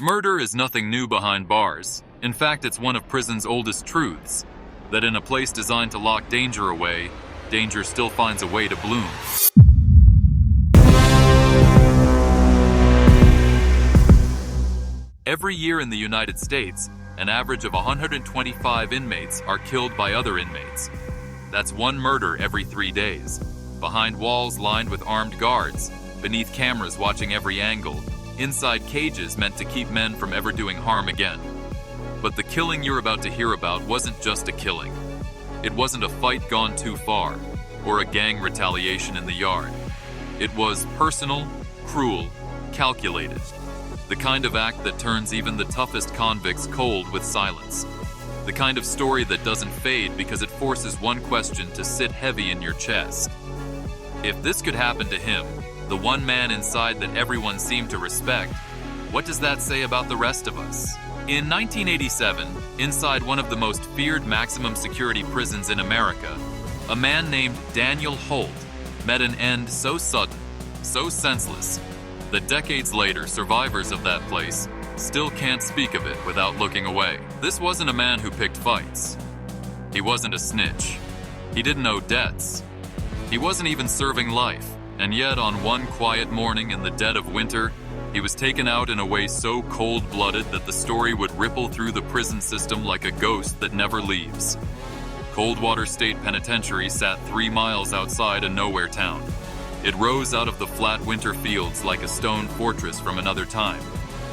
Murder is nothing new behind bars. In fact, it's one of prison's oldest truths, that in a place designed to lock danger away, danger still finds a way to bloom. Every year in the United States, an average of 125 inmates are killed by other inmates. That's one murder every 3 days. Behind walls lined with armed guards, beneath cameras watching every angle, inside cages meant to keep men from ever doing harm again. But the killing you're about to hear about wasn't just a killing. It wasn't a fight gone too far, or a gang retaliation in the yard. It was personal, cruel, calculated. The kind of act that turns even the toughest convicts cold with silence. The kind of story that doesn't fade because it forces one question to sit heavy in your chest. If this could happen to him, the one man inside that everyone seemed to respect, what does that say about the rest of us? In 1987, inside one of the most feared maximum security prisons in America, a man named Daniel Holt met an end so sudden, so senseless, that decades later, survivors of that place still can't speak of it without looking away. This wasn't a man who picked fights. He wasn't a snitch. He didn't owe debts. He wasn't even serving life. And yet, on one quiet morning in the dead of winter, he was taken out in a way so cold-blooded that the story would ripple through the prison system like a ghost that never leaves. Coldwater State Penitentiary sat 3 miles outside a nowhere town. It rose out of the flat winter fields like a stone fortress from another time.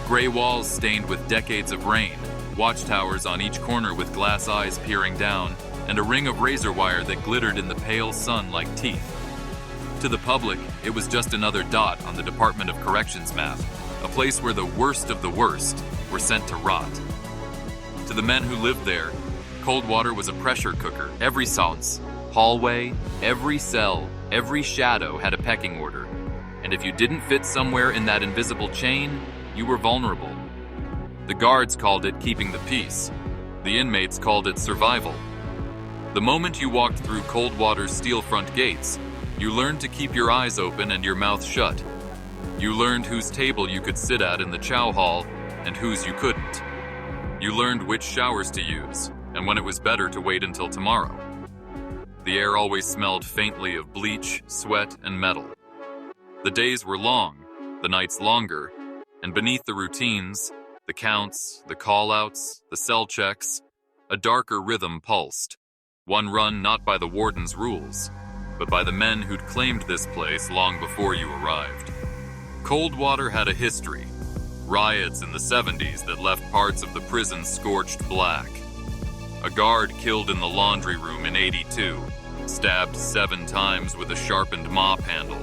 Gray walls stained with decades of rain, watchtowers on each corner with glass eyes peering down, and a ring of razor wire that glittered in the pale sun like teeth. To the public, it was just another dot on the Department of Corrections map, a place where the worst of the worst were sent to rot. To the men who lived there, Coldwater was a pressure cooker. Every sounce, hallway, every cell, every shadow had a pecking order. And if you didn't fit somewhere in that invisible chain, you were vulnerable. The guards called it keeping the peace. The inmates called it survival. The moment you walked through Coldwater's steel front gates, you learned to keep your eyes open and your mouth shut. You learned whose table you could sit at in the chow hall and whose you couldn't. You learned which showers to use and when it was better to wait until tomorrow. The air always smelled faintly of bleach, sweat, and metal. The days were long, the nights longer, and beneath the routines, the counts, the call-outs, the cell checks, a darker rhythm pulsed. One run not by the warden's rules, but by the men who'd claimed this place long before you arrived. Coldwater had a history. Riots in the 70s that left parts of the prison scorched black. A guard killed in the laundry room in '82, stabbed 7 times with a sharpened mop handle.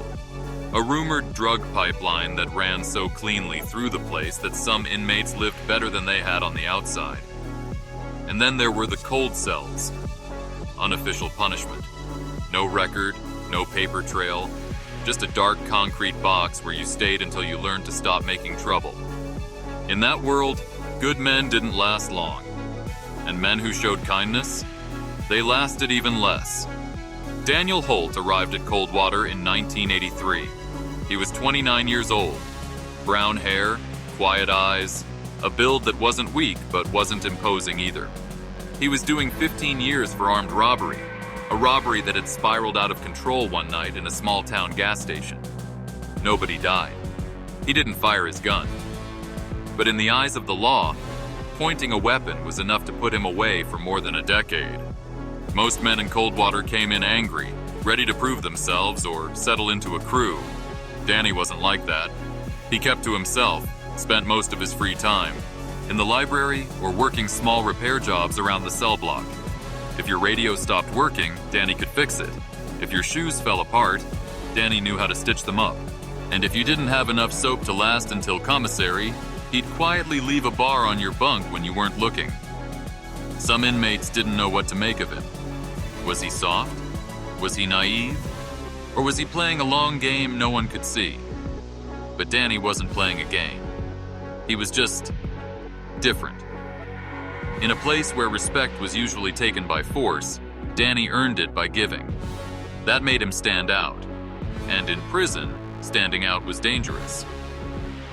A rumored drug pipeline that ran so cleanly through the place that some inmates lived better than they had on the outside. And then there were the cold cells. Unofficial punishment. No record, no paper trail, just a dark concrete box where you stayed until you learned to stop making trouble. In that world, good men didn't last long. And men who showed kindness, they lasted even less. Daniel Holt arrived at Coldwater in 1983. He was 29 years old. Brown hair, quiet eyes, a build that wasn't weak but wasn't imposing either. He was doing 15 years for armed robbery, a robbery that had spiraled out of control one night in a small-town gas station. Nobody died. He didn't fire his gun. But in the eyes of the law, pointing a weapon was enough to put him away for more than a decade. Most men in Coldwater came in angry, ready to prove themselves or settle into a crew. Danny wasn't like that. He kept to himself, spent most of his free time in the library or working small repair jobs around the cell block. If your radio stopped working, Danny could fix it. If your shoes fell apart, Danny knew how to stitch them up. And if you didn't have enough soap to last until commissary, he'd quietly leave a bar on your bunk when you weren't looking. Some inmates didn't know what to make of him. Was he soft? Was he naive? Or was he playing a long game no one could see? But Danny wasn't playing a game. He was just different. In a place where respect was usually taken by force, Danny earned it by giving. That made him stand out. And in prison, standing out was dangerous.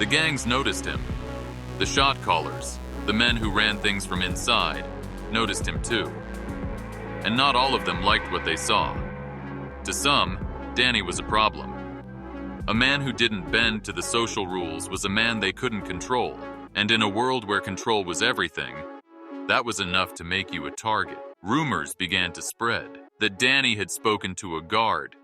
The gangs noticed him. The shot callers, the men who ran things from inside, noticed him too. And not all of them liked what they saw. To some, Danny was a problem. A man who didn't bend to the social rules was a man they couldn't control, and in a world where control was everything, that was enough to make you a target. Rumors began to spread that Danny had spoken to a guard,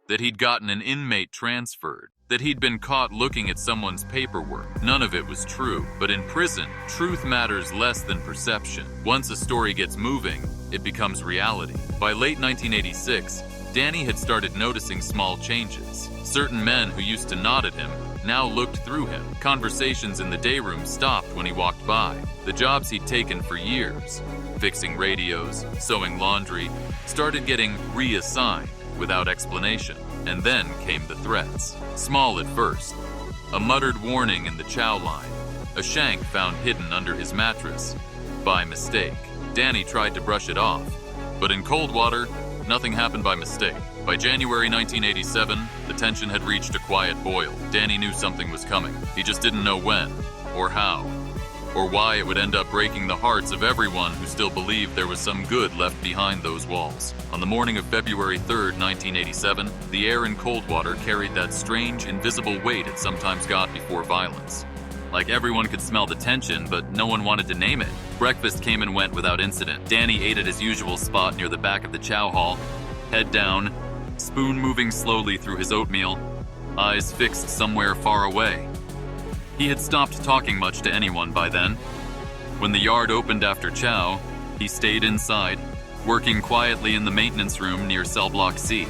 that he'd gotten an inmate transferred, that he'd been caught looking at someone's paperwork. None of it was true, but in prison, truth matters less than perception. Once a story gets moving, it becomes reality. By late 1986, Danny had started noticing small changes. Certain men who used to nod at him now looked through him. Conversations in the day room stopped when he walked by. The jobs he'd taken for years, fixing radios, sewing laundry, started getting reassigned without explanation. And then came the threats. Small at first. A muttered warning in the chow line. A shank found hidden under his mattress. By mistake. Danny tried to brush it off. But in Coldwater, nothing happened by mistake. By January 1987, the tension had reached a quiet boil. Danny knew something was coming. He just didn't know when, or how, or why it would end up breaking the hearts of everyone who still believed there was some good left behind those walls. On the morning of February 3rd, 1987, the air in Coldwater carried that strange, invisible weight it sometimes got before violence. Like everyone could smell the tension, but no one wanted to name it. Breakfast came and went without incident. Danny ate at his usual spot near the back of the chow hall, head down, spoon moving slowly through his oatmeal, eyes fixed somewhere far away. He had stopped talking much to anyone by then. When the yard opened after chow, he stayed inside, working quietly in the maintenance room near cell block C.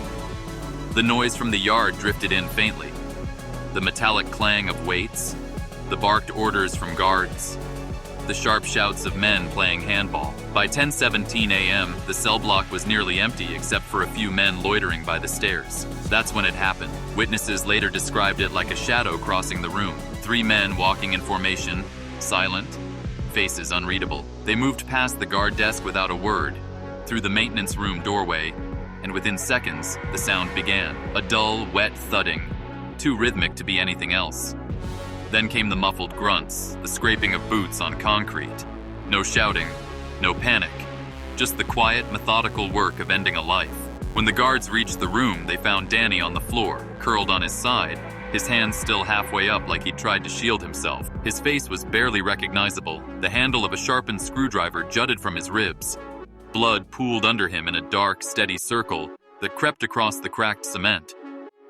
The noise from the yard drifted in faintly. The metallic clang of weights, the barked orders from guards, the sharp shouts of men playing handball. By 10:17 a.m., the cell block was nearly empty except for a few men loitering by the stairs. That's when it happened. Witnesses later described it like a shadow crossing the room. 3 men walking in formation, silent, faces unreadable. They moved past the guard desk without a word, through the maintenance room doorway, and within seconds, the sound began. A dull, wet thudding, too rhythmic to be anything else. Then came the muffled grunts, the scraping of boots on concrete. No shouting, no panic, just the quiet, methodical work of ending a life. When the guards reached the room, they found Danny on the floor, curled on his side, his hands still halfway up like he'd tried to shield himself. His face was barely recognizable. The handle of a sharpened screwdriver jutted from his ribs. Blood pooled under him in a dark, steady circle that crept across the cracked cement.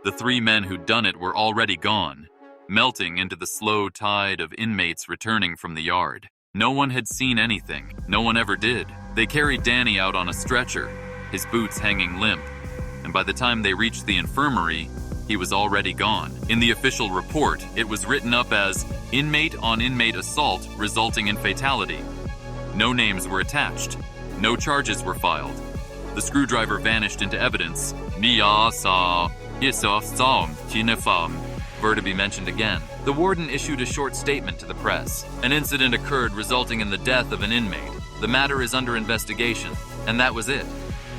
The 3 men who'd done it were already gone, melting into the slow tide of inmates returning from the yard. No one had seen anything. No one ever did. They carried Danny out on a stretcher, his boots hanging limp, and by the time they reached the infirmary, he was already gone. In the official report, it was written up as inmate on inmate assault resulting in fatality. No names were attached. No charges were filed. The screwdriver vanished into evidence. Were to be mentioned again. The warden issued a short statement to the press. An incident occurred resulting in the death of an inmate. The matter is under investigation, and that was it.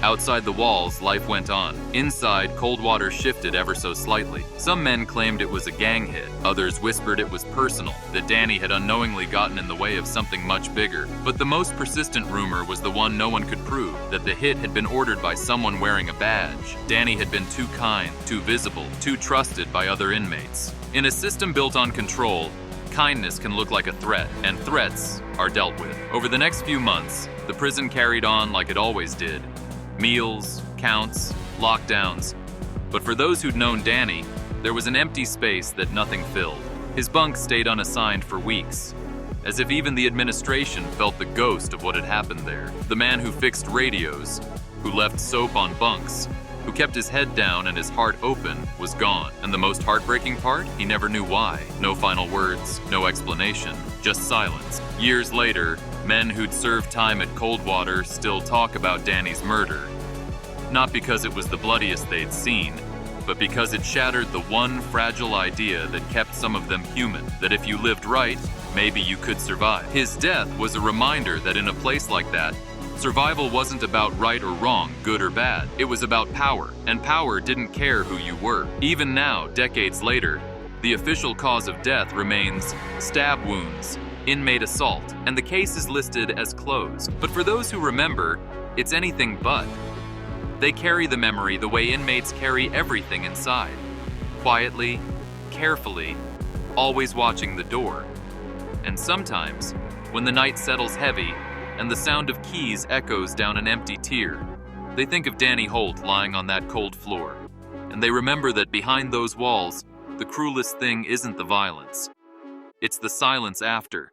Outside the walls, life went on. Inside, Coldwater shifted ever so slightly. Some men claimed it was a gang hit. Others whispered it was personal, that Danny had unknowingly gotten in the way of something much bigger. But the most persistent rumor was the one no one could prove, that the hit had been ordered by someone wearing a badge. Danny had been too kind, too visible, too trusted by other inmates. In a system built on control, kindness can look like a threat, and threats are dealt with. Over the next few months, the prison carried on like it always did. Meals, counts, lockdowns. But for those who'd known Danny, there was an empty space that nothing filled. His bunk stayed unassigned for weeks, as if even the administration felt the ghost of what had happened there. The man who fixed radios, who left soap on bunks, who kept his head down and his heart open, was gone. And the most heartbreaking part? He never knew why. No final words, no explanation, just silence. Years later, men who'd served time at Coldwater still talk about Danny's murder. Not because it was the bloodiest they'd seen, but because it shattered the one fragile idea that kept some of them human, that if you lived right, maybe you could survive. His death was a reminder that in a place like that, survival wasn't about right or wrong, good or bad. It was about power, and power didn't care who you were. Even now, decades later, the official cause of death remains stab wounds, inmate assault, and the case is listed as closed. But for those who remember, it's anything but. They carry the memory the way inmates carry everything inside. Quietly, carefully, always watching the door. And sometimes, when the night settles heavy and the sound of keys echoes down an empty tier, they think of Danny Holt lying on that cold floor. And they remember that behind those walls, the cruelest thing isn't the violence. It's the silence after.